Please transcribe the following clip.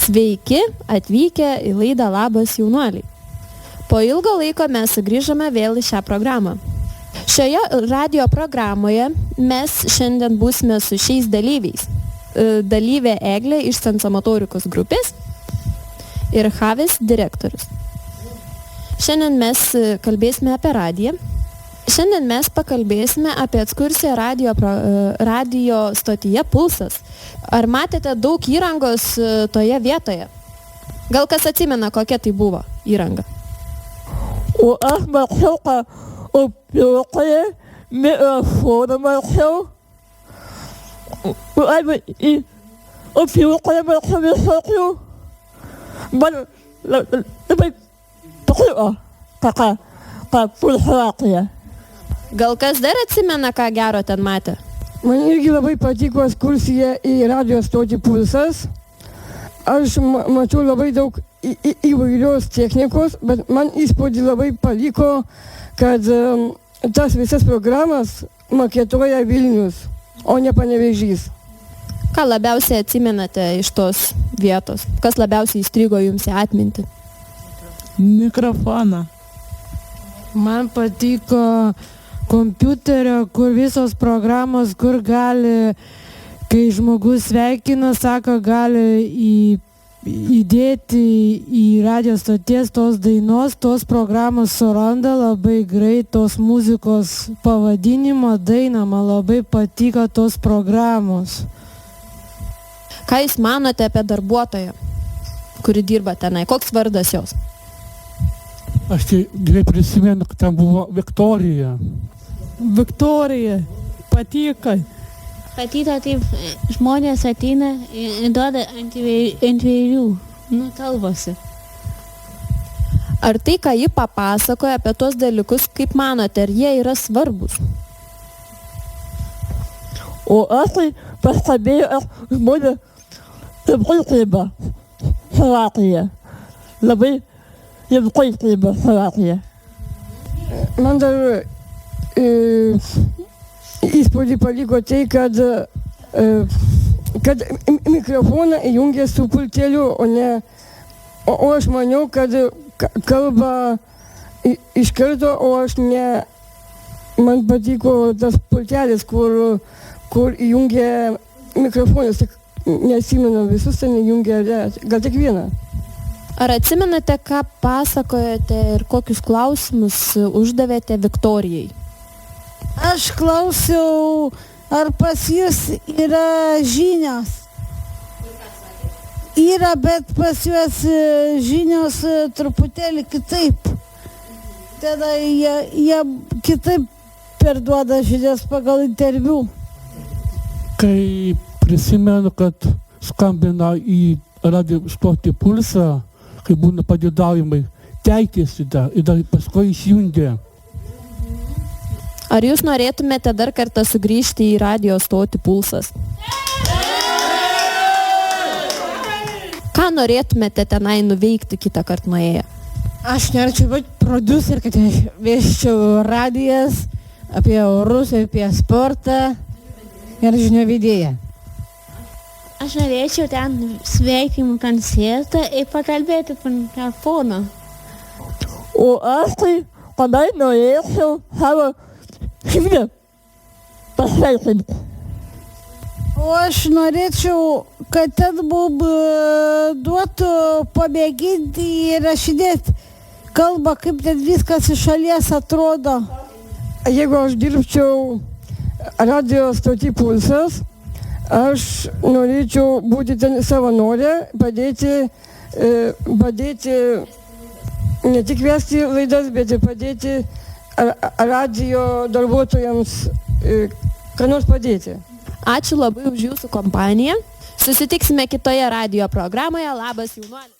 Sveiki atvykę į laidą Labas jaunuoliai. Po ilgo laiko mes sugrįžome vėl į šią programą. Šioje radio programoje mes šiandien būsime su šiais dalyviais. Dalyvė Eglė iš sensomotorikos grupės ir Havis direktorius. Šiandien mes kalbėsime apie radiją. Šiandien mes pakalbėsime apie ekskursiją radio stotyje Pulsas. Ar matėte daug įrangos toje vietoje? Gal kas atsimena, kokia tai buvo įranga? O aš mačiau, kad opiokai mikrofoną mačiau. Opiokai mačiau visokių. Man labai patiko, kad pulsacija. Gal kas dar atsimena, ką gero ten matė? Man irgi labai patiko ekskursija į radio stotį Pulsas. Aš mačiau labai daug įvairios technikos, bet man įspūdį labai paliko, kad tas visas programas maketuoja Vilnius, o ne Panevėžys. Ką labiausiai atsimenate iš tos vietos? Kas labiausiai įstrigo jums į atmintį? Mikrofoną. Man patiko kompiuterio, kur visos programos, kur gali, kai žmogus sveikina, sako, gali įdėti į radio stoties tos dainos, tos programos suranda labai greit, tos muzikos pavadinimo dainą, man labai patiko tos programos. Ką jūs manote apie darbuotoją, kuri dirba tenai? Koks vardas jos? Aš gerai prisimenu, kad ten buvo Viktorija. Viktorija, patiko. Patiko, taip, žmonės ateina ir duoda ant įvairių, kalbasi. Ar tai, ką ji papasakoja apie tos dalykus, kaip manote, ar jie yra svarbus? O aš tai pastebėjau, kad žmonės labai kalba Slovakiją. Labai rimtai kalba Slovakiją. Man dar įspūdį paliko tai, kad mikrofoną įjungia su pulteliu, o aš maniau, kad kalba iš karto, o aš ne, man patiko tas pultelis, kur įjungia mikrofonas, tik neatsimenu visus, ten įjungia, gal tik vieną. Ar atsimenate, ką pasakojate ir kokius klausimus uždavėte Viktorijai? Aš klausiau, ar pas jūs yra žinios. Yra, bet pas juos žinios truputėlį kitaip. Tada jie kitaip perduoda žinias pagal interviu. Kai prisimenu, kad skambina į radio stotį Pulsą, kai būna pageidaujimai, teikėsi ir dar paskui išjungė. Ar jūs norėtumėte dar kartą sugrįžti į radio stotį Pulsas? Ką norėtumėte tenai nuveikti kitą kartą nuėję? Aš norėčiau būti producer, kad aš veščiau radijas apie orus, apie sportą ir žinių vedėją. Aš norėčiau ten sveikinimų koncertą ir pakalbėti per mikrofoną. O aš tai, kada norėčiau savo šimtą pasveikinti. O aš norėčiau, kad ten mums duotų pamėginti ir rašinėti kalbą, kaip ten viskas iš šalies atrodo. Jeigu aš dirbčiau radio stotį Pulsas, aš norėčiau būti ten savanorė, padėti ne tik vesti laidas, bet ir padėti radio darbuotojams, ką nors padėti. Ačiū labai už jūsų kompaniją. Susitiksime kitoje radio programoje. Labas jaunuoliai.